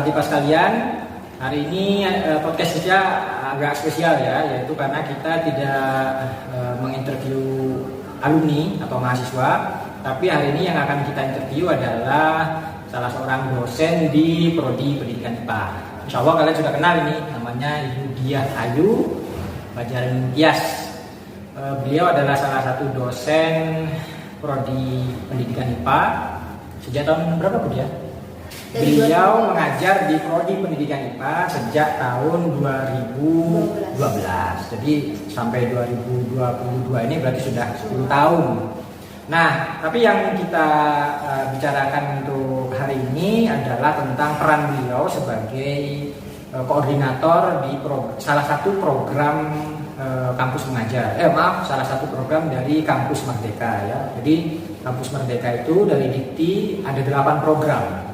Sahabat IPA sekalian, hari ini podcast kita agak spesial ya, yaitu karena kita tidak menginterview alumni atau mahasiswa, tapi hari ini yang akan kita interview adalah salah seorang dosen di Prodi Pendidikan IPA. Insya Allah kalian sudah kenal ini, namanya Ibu Diah Ayu Bajarin Tias. Beliau adalah salah satu dosen Prodi Pendidikan IPA. Sejak tahun berapa Bu Diah? Beliau mengajar di Prodi Pendidikan IPA sejak tahun 2012. Jadi sampai 2022 ini berarti sudah 10 tahun. Nah, tapi yang kita bicarakan untuk hari ini adalah tentang peran beliau sebagai koordinator di salah satu program kampus mengajar. Salah satu program dari Kampus Merdeka ya. Jadi Kampus Merdeka itu dari Dikti ada 8 program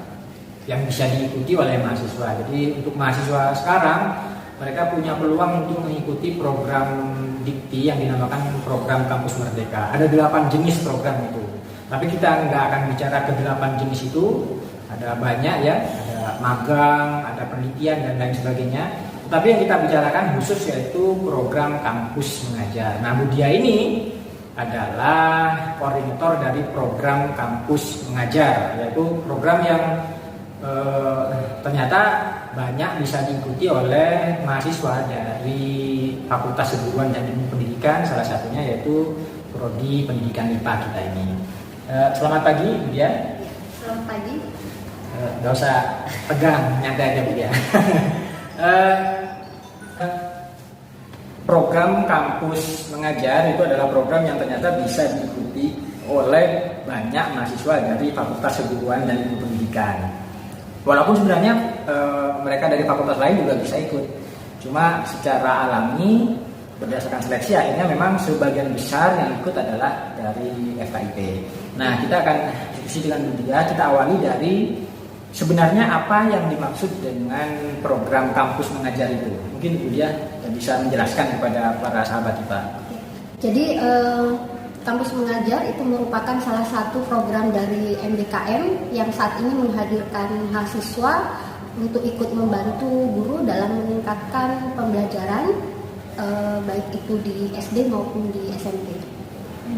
yang bisa diikuti oleh mahasiswa. Jadi untuk mahasiswa sekarang mereka punya peluang untuk mengikuti program Dikti yang dinamakan program Kampus Merdeka. Ada 8 jenis program itu. Tapi kita nggak akan bicara ke 8 jenis itu. Ada banyak ya, ada magang, ada penelitian dan lain sebagainya. Tapi yang kita bicarakan khusus yaitu program Kampus Mengajar. Nah, Bu Diah ini adalah koordinator dari program Kampus Mengajar, yaitu program yang ternyata banyak bisa diikuti oleh mahasiswa dari Fakultas Keguruan dan Ilmu Pendidikan, salah satunya yaitu Prodi Pendidikan IPA kita ini. Selamat pagi Bu Diah. Selamat pagi. Gak usah tegang, nyantai aja Bu Diah. Program Kampus Mengajar itu adalah program yang ternyata bisa diikuti oleh banyak mahasiswa dari Fakultas Keguruan dan Ilmu Pendidikan. Walaupun sebenarnya mereka dari fakultas lain juga bisa ikut. Cuma secara alami berdasarkan seleksi akhirnya memang sebagian besar yang ikut adalah dari FKIP. Nah, kita akan diskusi dengan Bu Diah. Kita awali dari sebenarnya apa yang dimaksud dengan program Kampus Mengajar itu. Mungkin Bu Diah bisa menjelaskan kepada para sahabat kita. Jadi Kampus Mengajar itu merupakan salah satu program dari MDKM yang saat ini menghadirkan mahasiswa untuk ikut membantu guru dalam meningkatkan pembelajaran baik itu di SD maupun di SMP.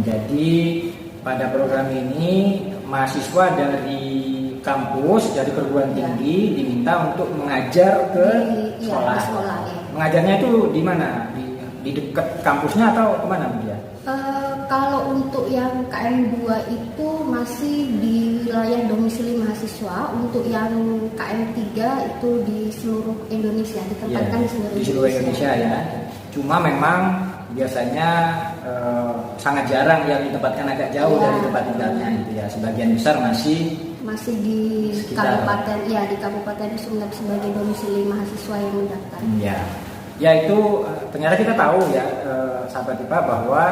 Jadi pada program ini mahasiswa dari kampus, dari perguruan tinggi diminta untuk mengajar ke sekolah. Ya. Mengajarnya itu di mana? Di dekat kampusnya atau kemana Bu Diah? Kalau untuk yang KM2 itu masih di wilayah domisili mahasiswa. Untuk yang KM3 itu di seluruh Indonesia, ditempatkan di seluruh Indonesia ya. Cuma memang biasanya sangat jarang yang ditempatkan agak jauh dari tempat tinggalnya gitu ya. Sebagian besar masih di kabupaten di Kabupaten Sumeneb sebagai domisili mahasiswa yang mendaftar. Ya itu ternyata kita tahu ya sahabat IPA bahwa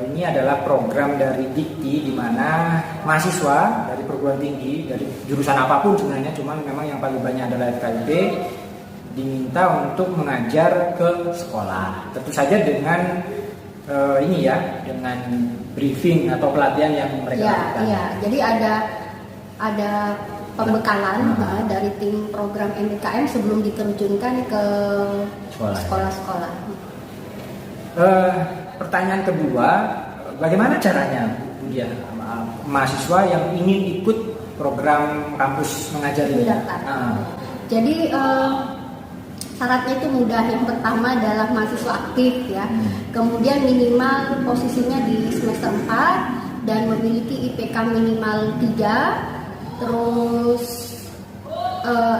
ini adalah program dari Dikti di mana mahasiswa dari perguruan tinggi dari jurusan apapun sebenarnya, cuman memang yang paling banyak adalah FKIP diminta untuk mengajar ke sekolah. Tentu saja dengan dengan briefing atau pelatihan yang mereka lakukan. Iya, jadi ada pembekalan dari tim program MDKM sebelum diterjunkan ke sekolah-sekolah. Pertanyaan kedua, bagaimana caranya Bu Diah mahasiswa yang ingin ikut program Kampus Mengajar ini? Jadi syaratnya itu mudah. Yang pertama adalah mahasiswa aktif ya. Kemudian minimal posisinya di semester 4 dan memiliki IPK minimal 3. Terus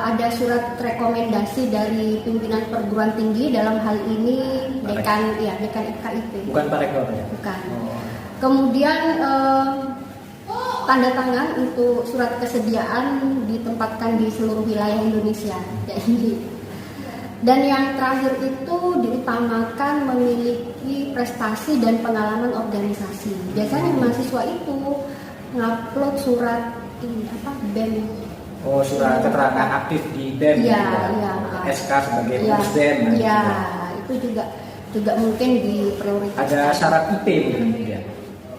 ada surat rekomendasi dari pimpinan perguruan tinggi, dalam hal ini dekan FKIP. Bukan Pak Rektor ya? Bukan. Kemudian tanda tangan untuk surat kesediaan ditempatkan di seluruh wilayah Indonesia. Dan yang terakhir itu diutamakan memiliki prestasi dan pengalaman organisasi. Biasanya mahasiswa itu ngupload surat BEM. Surat keterangan aktif di BEM. SK sebagai pengurus BEM. Itu juga mungkin diprioritaskan. Ada syarat IP mungkin ya?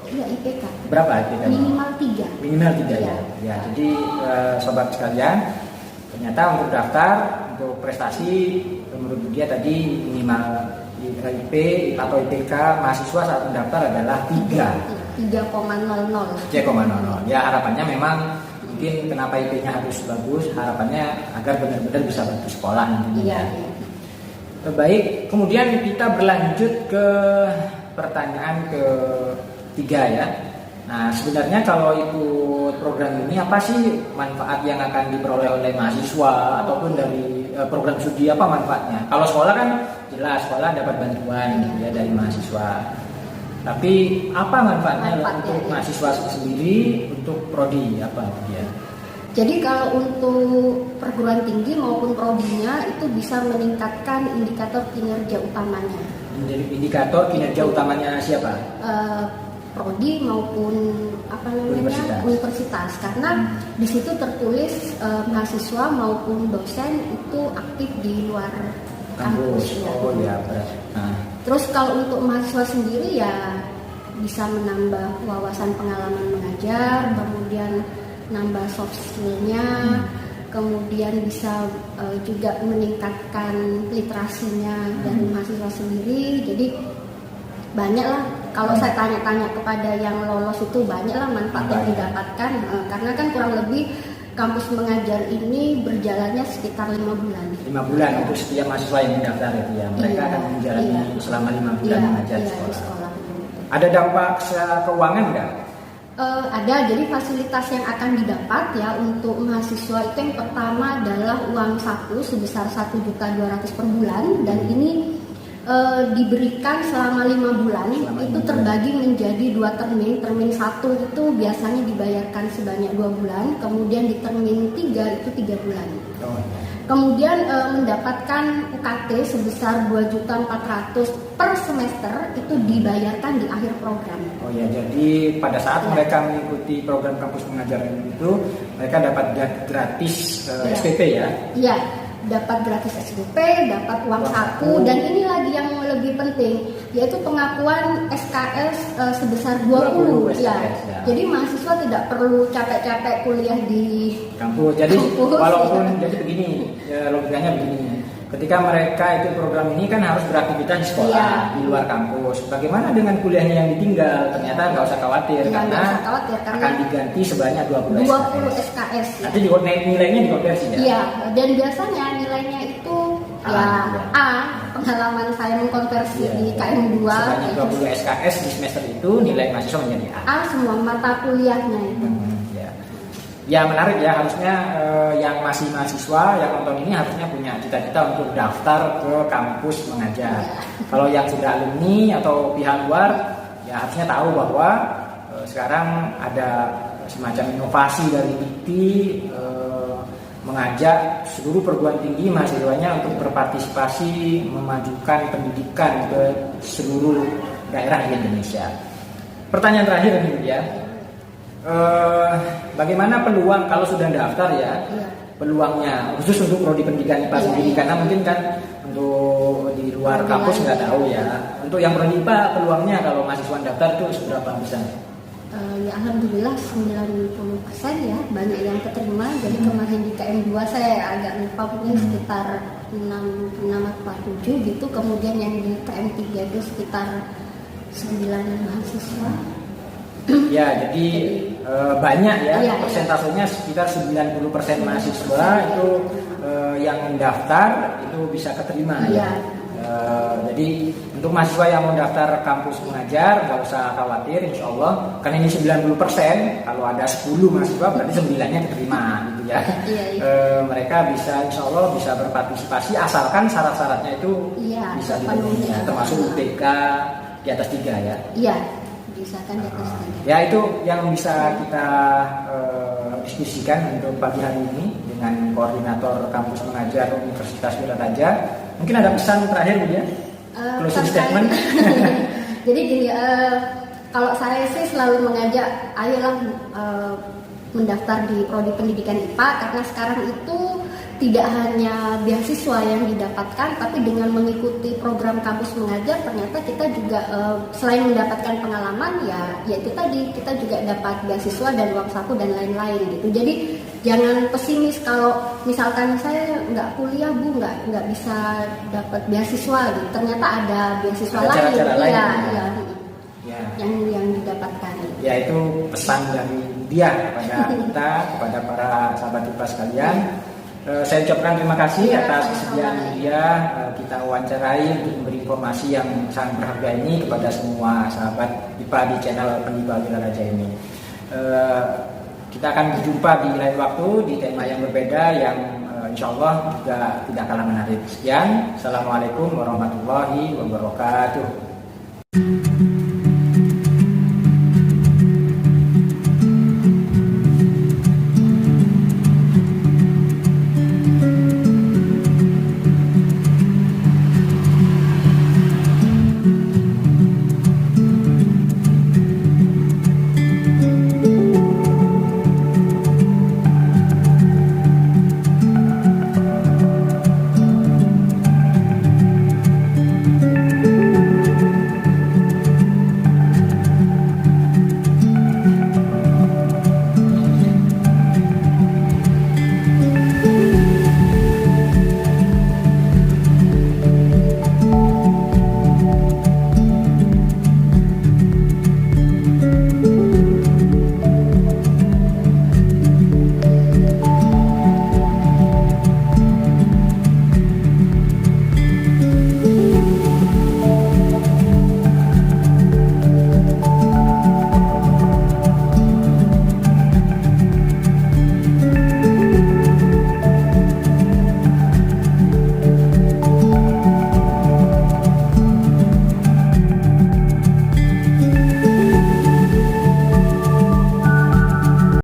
Iya, IPK. Berapa IPK? Minimal 3. Minimal 3 ya. Jadi sobat sekalian, ternyata untuk daftar untuk prestasi menurut dia tadi minimal IP atau IPK mahasiswa saat mendaftar adalah 3,00. 3,00. Ya harapannya memang mungkin kenapa IP-nya harus bagus, harapannya agar benar-benar bisa bantu sekolah nantinya. Iya. Baik, kemudian kita berlanjut ke pertanyaan ketiga ya. Nah sebenarnya kalau ikut program ini apa sih manfaat yang akan diperoleh oleh mahasiswa ataupun dari program studi apa manfaatnya? Kalau sekolah kan jelas sekolah dapat bantuan gitu ya dari mahasiswa. Tapi apa manfaatnya untuk mahasiswa sendiri untuk prodi apa dia? Jadi kalau untuk perguruan tinggi maupun prodinya itu bisa meningkatkan indikator kinerja utamanya. Indikator kinerja utamanya siapa? Prodi maupun universitas. Karena di situ tertulis mahasiswa maupun dosen itu aktif di luar kampus. Oh ya, nah. Terus kalau untuk mahasiswa sendiri ya bisa menambah wawasan pengalaman mengajar, kemudian nambah soft skill-nya, kemudian bisa juga meningkatkan literasinya dari mahasiswa sendiri. Jadi banyaklah kalau saya tanya-tanya kepada yang lolos itu banyaklah manfaat yang didapatkan karena kan kurang lebih kampus mengajar ini berjalannya sekitar 5 bulan. 5 bulan untuk setiap mahasiswa yang mendaftar itu ya. Mereka akan menjalani selama 5 bulan mengajar di sekolah. Ada dampak secara keuangan enggak? Ada, jadi fasilitas yang akan didapat ya untuk mahasiswa itu yang pertama adalah uang saku sebesar 1.200.000 per bulan dan ini diberikan selama 5 bulan. Itu terbagi menjadi 2 termin. Termin 1 itu biasanya dibayarkan sebanyak 2 bulan, kemudian di termin 3 itu 3 bulan. Kemudian mendapatkan UKT sebesar 2.400.000 per semester itu dibayarkan di akhir program. Oh ya, jadi pada saat mereka mengikuti program kampus mengajar itu mereka dapat gratis SPP ya? Iya, dapat gratis SPP, dapat uang saku dan ini lagi yang lebih penting yaitu pengakuan SKS sebesar 20 SKS, ya. Jadi mahasiswa tidak perlu capek-capek kuliah di kampus. Jadi walaupun jadi begini, ya, logikanya begini. Ketika mereka itu program ini kan harus beraktivitas di sekolah di luar kampus. Bagaimana dengan kuliahnya yang ditinggal? Ternyata nggak usah khawatir karena akan diganti sebanyak 20 SKS. Ya. Nanti nilainya dikonversi ya? Iya, dan biasanya nilainya itu A. Pengalaman saya mengkonversi di KM2 sebanyak 20 SKS di semester itu nilai mahasiswa menjadi A. Semua mata kuliahnya itu. Ya menarik ya, harusnya yang masih mahasiswa yang nonton ini harusnya punya cita-cita untuk daftar ke kampus mengajar. Kalau yang sudah alumni atau pihak luar ya harusnya tahu bahwa sekarang ada semacam inovasi dari IKTI mengajak seluruh perguruan tinggi mahasiswanya untuk berpartisipasi memajukan pendidikan ke seluruh daerah di Indonesia. Pertanyaan terakhir ini ya. Bagaimana peluang kalau sudah daftar ya, peluangnya khusus untuk prodi pendidikan IPA sendiri karena mungkin kan untuk di luar kampus nggak tahu ya. Untuk yang prodi IPA peluangnya kalau mahasiswa daftar itu seberapa besar? Ya alhamdulillah 90% ya, banyak yang keterima. Jadi kemarin di KM2 saya agak lupa mungkin sekitar 647 gitu. Kemudian yang di KM3 itu sekitar 9 mahasiswa. Ya, jadi banyak ya, persentasenya sekitar 90% mahasiswa itu yang mendaftar itu bisa keterima ya. Jadi untuk mahasiswa yang mau daftar kampus mengajar nggak usah khawatir, insya Allah karena ini 90%, kalau ada 10 mahasiswa berarti 9-nya keterima gitu ya. Mereka bisa insya Allah bisa berpartisipasi asalkan syarat-syaratnya itu bisa dipenuhi ya, termasuk UTK di atas 3 ya. Iya. Ya itu yang bisa kita diskusikan untuk pagi hari ini dengan koordinator kampus mengajar Universitas Wirataja. Mungkin ada pesan terakhir Bu ya? Closing statement. Jadi gini, kalau saya sih selalu mengajak ayolah mendaftar di prodi pendidikan IPA karena sekarang itu tidak hanya beasiswa yang didapatkan, tapi dengan mengikuti program kampus mengajar ternyata kita juga selain mendapatkan pengalaman ya itu tadi kita juga dapat beasiswa dan uang saku dan lain-lain gitu. Jadi jangan pesimis kalau misalkan saya nggak kuliah Bu, nggak bisa dapat beasiswa gitu. Ternyata ada beasiswa Ada lain, cara-cara lain, iya, ya. iya, Ya. yang didapatkan. Ya, itu pesan dari dia kepada kita, kepada para sahabat IPA sekalian. Saya ucapkan terima kasih Ya, atas sama-sama. kesediaan dia kita wawancarai untuk memberi informasi yang sangat berharga ini kepada semua sahabat IPA di channel Pendipa Wiraraja ini. Kita akan berjumpa di lain waktu di tema yang berbeda yang insya Allah juga tidak kalah menarik. Sekian, Assalamualaikum warahmatullahi wabarakatuh.